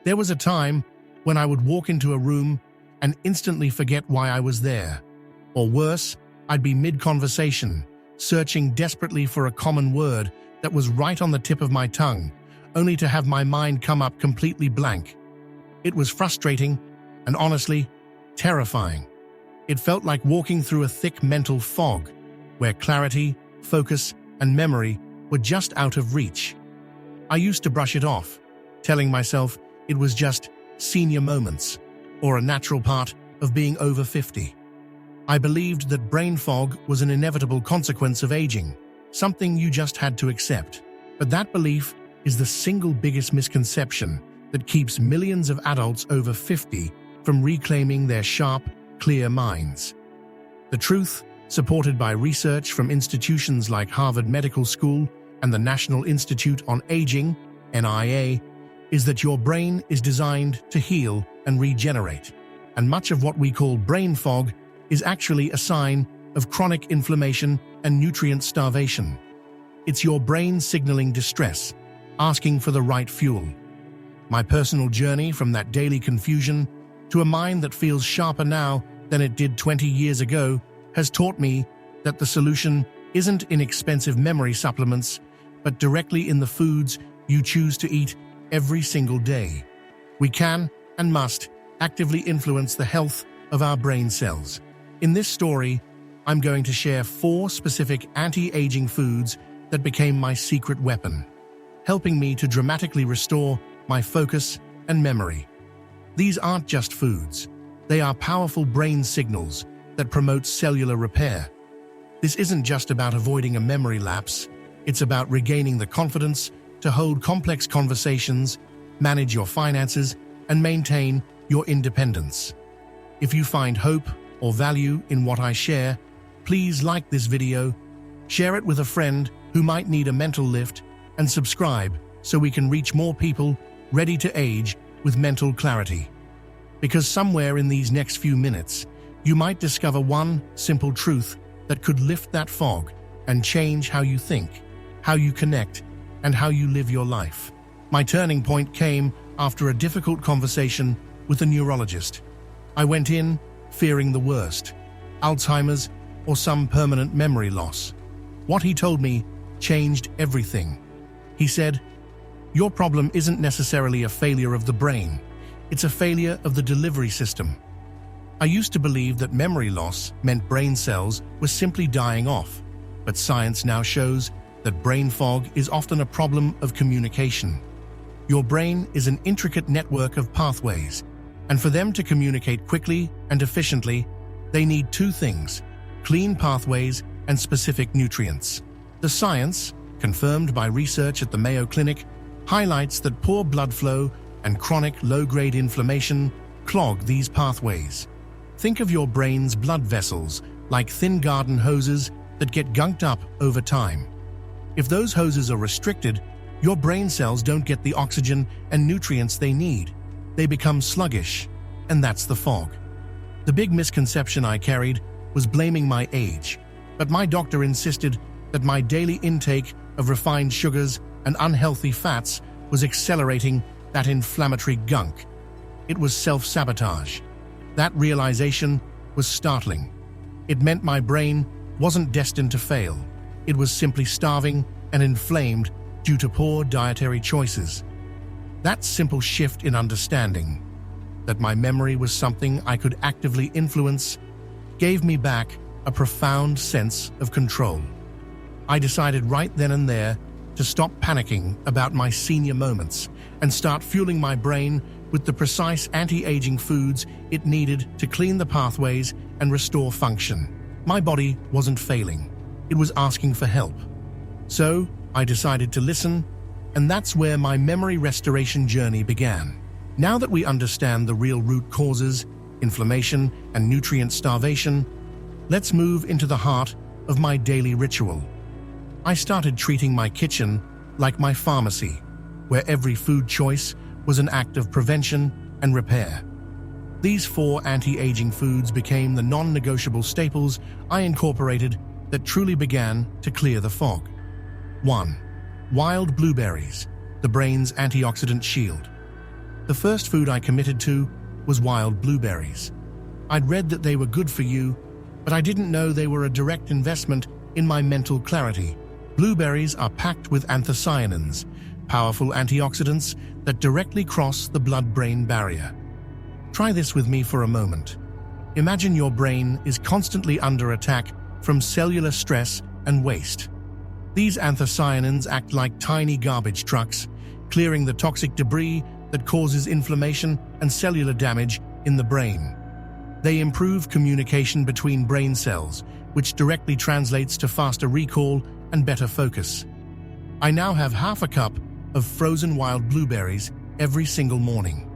There was a time when I would walk into a room and instantly forget why I was there. Or worse, I'd be mid-conversation, searching desperately for a common word that was right on the tip of my tongue, only to have my mind come up completely blank. It was frustrating and honestly, terrifying. It felt like walking through a thick mental fog, where clarity, focus, and memory were just out of reach. I used to brush it off, telling myself it was just senior moments, or a natural part of being over 50. I believed that brain fog was an inevitable consequence of aging, something you just had to accept. But that belief is the single biggest misconception that keeps millions of adults over 50 from reclaiming their sharp, clear minds. The truth, supported by research from institutions like Harvard Medical School and the National Institute on Aging, NIA, is that your brain is designed to heal and regenerate, and much of what we call brain fog is actually a sign of chronic inflammation and nutrient starvation. It's your brain signaling distress, asking for the right fuel. My personal journey from that daily confusion to a mind that feels sharper now than it did 20 years ago has taught me that the solution isn't in expensive memory supplements, but directly in the foods you choose to eat every single day. We can and must actively influence the health of our brain cells. In this story, I'm going to share 4 specific anti-aging foods that became my secret weapon, helping me to dramatically restore my focus and memory. These aren't just foods. They are powerful brain signals that promote cellular repair. This isn't just about avoiding a memory lapse. It's about regaining the confidence to hold complex conversations, manage your finances, and maintain your independence. If you find hope or value in what I share, please like this video, share it with a friend who might need a mental lift, and subscribe so we can reach more people ready to age with mental clarity. Because somewhere in these next few minutes, you might discover one simple truth that could lift that fog and change how you think, how you connect, and how you live your life. My turning point came after a difficult conversation with a neurologist. I went in fearing the worst, Alzheimer's or some permanent memory loss. What he told me changed everything. He said, "Your problem isn't necessarily a failure of the brain. It's a failure of the delivery system." I used to believe that memory loss meant brain cells were simply dying off, but science now shows that brain fog is often a problem of communication. Your brain is an intricate network of pathways, and for them to communicate quickly and efficiently, they need 2 things: clean pathways and specific nutrients. The science, confirmed by research at the Mayo Clinic, highlights that poor blood flow and chronic low-grade inflammation clog these pathways. Think of your brain's blood vessels like thin garden hoses that get gunked up over time. If those hoses are restricted, your brain cells don't get the oxygen and nutrients they need. They become sluggish, and that's the fog. The big misconception I carried was blaming my age, but my doctor insisted that my daily intake of refined sugars and unhealthy fats was accelerating that inflammatory gunk. It was self-sabotage. That realization was startling. It meant my brain wasn't destined to fail. It was simply starving and inflamed due to poor dietary choices. That simple shift in understanding, that my memory was something I could actively influence, gave me back a profound sense of control. I decided right then and there to stop panicking about my senior moments and start fueling my brain with the precise anti-aging foods it needed to clean the pathways and restore function. My body wasn't failing. It was asking for help. So I decided to listen, and that's where my memory restoration journey began. Now that we understand the real root causes, inflammation and nutrient starvation, let's move into the heart of my daily ritual. I started treating my kitchen like my pharmacy, where every food choice was an act of prevention and repair. These 4 anti-aging foods became the non-negotiable staples I incorporated that truly began to clear the fog. 1. Wild blueberries, the brain's antioxidant shield. The first food I committed to was wild blueberries. I'd read that they were good for you, but I didn't know they were a direct investment in my mental clarity. Blueberries are packed with anthocyanins, powerful antioxidants that directly cross the blood-brain barrier. Try this with me for a moment. Imagine your brain is constantly under attack from cellular stress and waste. These anthocyanins act like tiny garbage trucks, clearing the toxic debris that causes inflammation and cellular damage in the brain. They improve communication between brain cells, which directly translates to faster recall and better focus. I now have half a cup of frozen wild blueberries every single morning,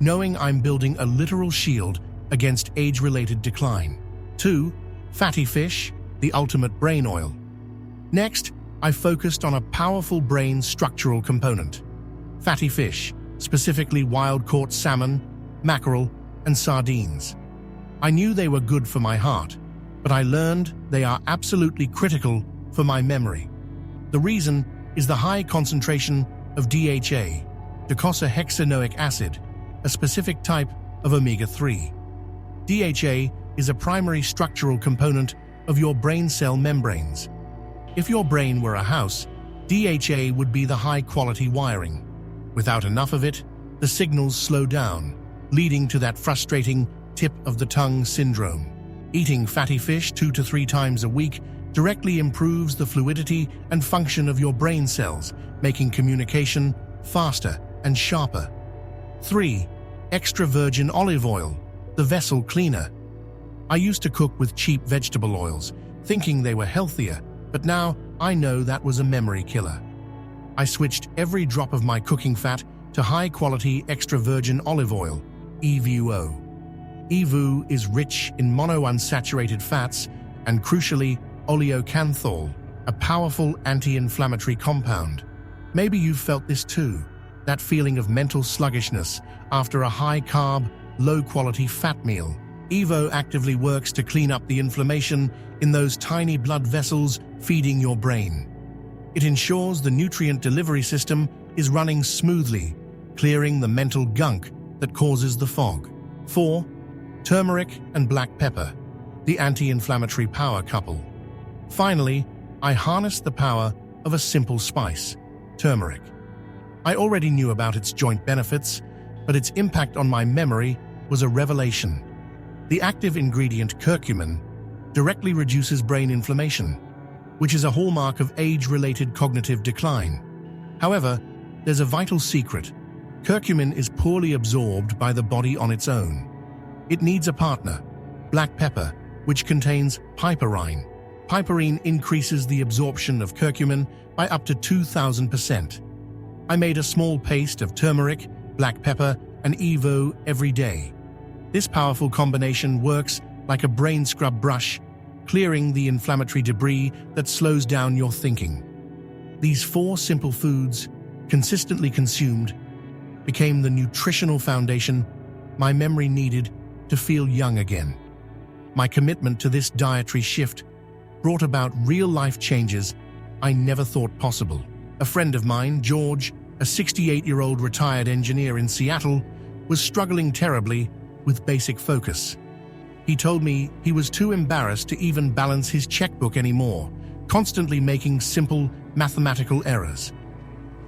knowing I'm building a literal shield against age-related decline. 2. Fatty fish, the ultimate brain oil. Next, I focused on a powerful brain structural component. Fatty fish, specifically wild-caught salmon, mackerel, and sardines. I knew they were good for my heart, but I learned they are absolutely critical for my memory. The reason is the high concentration of DHA, docosahexaenoic acid, a specific type of omega-3. DHA is a primary structural component of your brain cell membranes. If your brain were a house, DHA would be the high-quality wiring. Without enough of it, the signals slow down, leading to that frustrating tip-of-the-tongue syndrome. Eating fatty fish 2 to 3 times a week directly improves the fluidity and function of your brain cells, making communication faster and sharper. 3. Extra virgin olive oil, the vessel cleaner. I used to cook with cheap vegetable oils, thinking they were healthier, but now I know that was a memory killer. I switched every drop of my cooking fat to high-quality extra virgin olive oil, EVO. EVO is rich in monounsaturated fats and, crucially, oleocanthal, a powerful anti-inflammatory compound. Maybe you've felt this too, that feeling of mental sluggishness after a high-carb, low-quality fat meal. EVO actively works to clean up the inflammation in those tiny blood vessels feeding your brain. It ensures the nutrient delivery system is running smoothly, clearing the mental gunk that causes the fog. 4. Turmeric and black pepper, the anti-inflammatory power couple. Finally, I harnessed the power of a simple spice, turmeric. I already knew about its joint benefits, but its impact on my memory was a revelation. The active ingredient curcumin directly reduces brain inflammation, which is a hallmark of age-related cognitive decline. However, there's a vital secret. Curcumin is poorly absorbed by the body on its own. It needs a partner, black pepper, which contains piperine. Piperine increases the absorption of curcumin by up to 2,000%. I made a small paste of turmeric, black pepper, and EVO every day. This powerful combination works like a brain scrub brush, clearing the inflammatory debris that slows down your thinking. These 4 simple foods, consistently consumed, became the nutritional foundation my memory needed to feel young again. My commitment to this dietary shift brought about real-life changes I never thought possible. A friend of mine, George, a 68-year-old retired engineer in Seattle, was struggling terribly with basic focus. He told me he was too embarrassed to even balance his checkbook anymore, constantly making simple mathematical errors.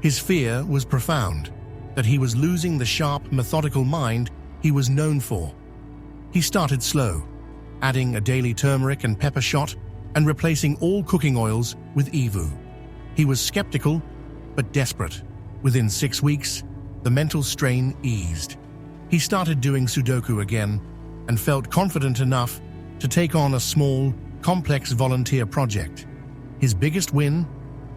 His fear was profound, that he was losing the sharp, methodical mind he was known for. He started slow, adding a daily turmeric and pepper shot and replacing all cooking oils with EVO. He was skeptical, but desperate. Within 6 weeks, the mental strain eased. He started doing Sudoku again and felt confident enough to take on a small, complex volunteer project. His biggest win?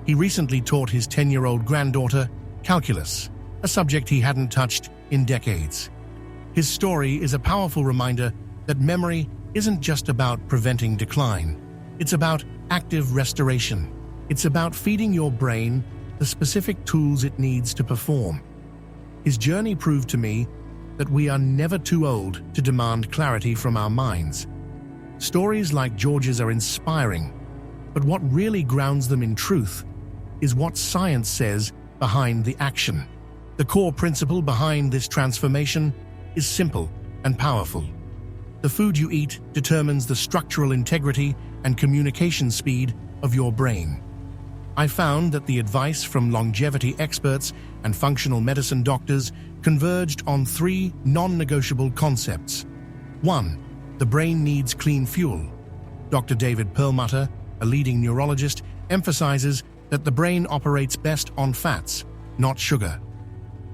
He recently taught his 10-year-old granddaughter calculus, a subject he hadn't touched in decades. His story is a powerful reminder that memory isn't just about preventing decline. It's about active restoration. It's about feeding your brain the specific tools it needs to perform. His journey proved to me that we are never too old to demand clarity from our minds. Stories like George's are inspiring, but what really grounds them in truth is what science says behind the action. The core principle behind this transformation is simple and powerful. The food you eat determines the structural integrity and communication speed of your brain. I found that the advice from longevity experts and functional medicine doctors converged on 3 non-negotiable concepts. 1. The brain needs clean fuel. Dr. David Perlmutter, a leading neurologist, emphasizes that the brain operates best on fats, not sugar.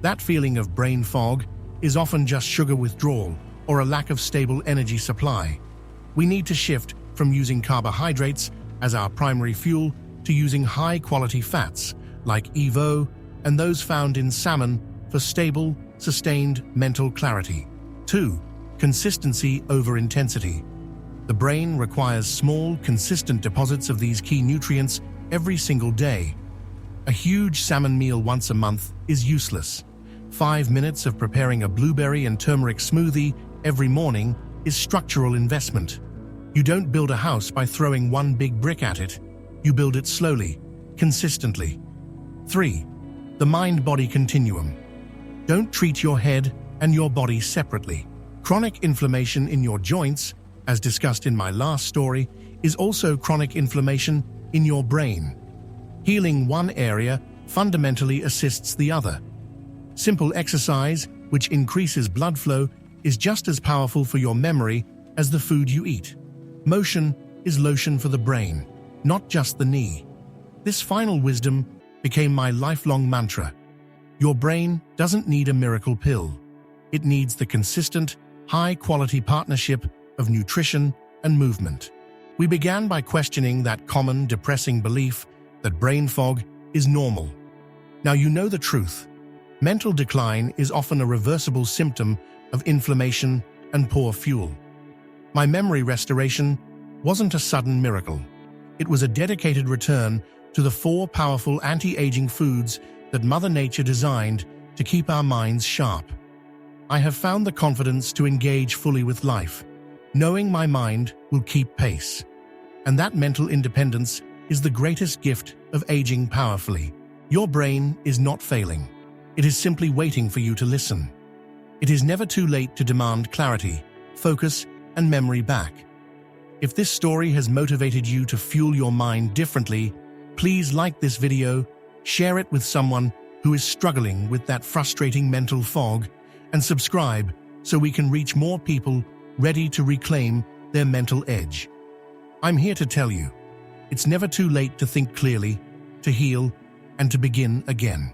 That feeling of brain fog is often just sugar withdrawal or a lack of stable energy supply. We need to shift from using carbohydrates as our primary fuel to using high-quality fats like EVO and those found in salmon for stable, sustained mental clarity. 2. Consistency over intensity. The brain requires small, consistent deposits of these key nutrients every single day. A huge salmon meal once a month is useless. 5 minutes of preparing a blueberry and turmeric smoothie every morning is structural investment. You don't build a house by throwing one big brick at it. You build it slowly, consistently. 3. The mind-body continuum. Don't treat your head and your body separately. Chronic inflammation in your joints, as discussed in my last story, is also chronic inflammation in your brain. Healing one area fundamentally assists the other. Simple exercise, which increases blood flow, is just as powerful for your memory as the food you eat. Motion is lotion for the brain, not just the knee. This final wisdom became my lifelong mantra. Your brain doesn't need a miracle pill. It needs the consistent, high-quality partnership of nutrition and movement. We began by questioning that common, depressing belief that brain fog is normal. Now you know the truth. Mental decline is often a reversible symptom of inflammation and poor fuel. My memory restoration wasn't a sudden miracle. It was a dedicated return to the 4 powerful anti-aging foods that Mother Nature designed to keep our minds sharp. I have found the confidence to engage fully with life, knowing my mind will keep pace. And that mental independence is the greatest gift of aging powerfully. Your brain is not failing. It is simply waiting for you to listen. It is never too late to demand clarity, focus, and memory back. If this story has motivated you to fuel your mind differently, please like this video, share it with someone who is struggling with that frustrating mental fog, and subscribe so we can reach more people ready to reclaim their mental edge. I'm here to tell you, it's never too late to think clearly, to heal, and to begin again.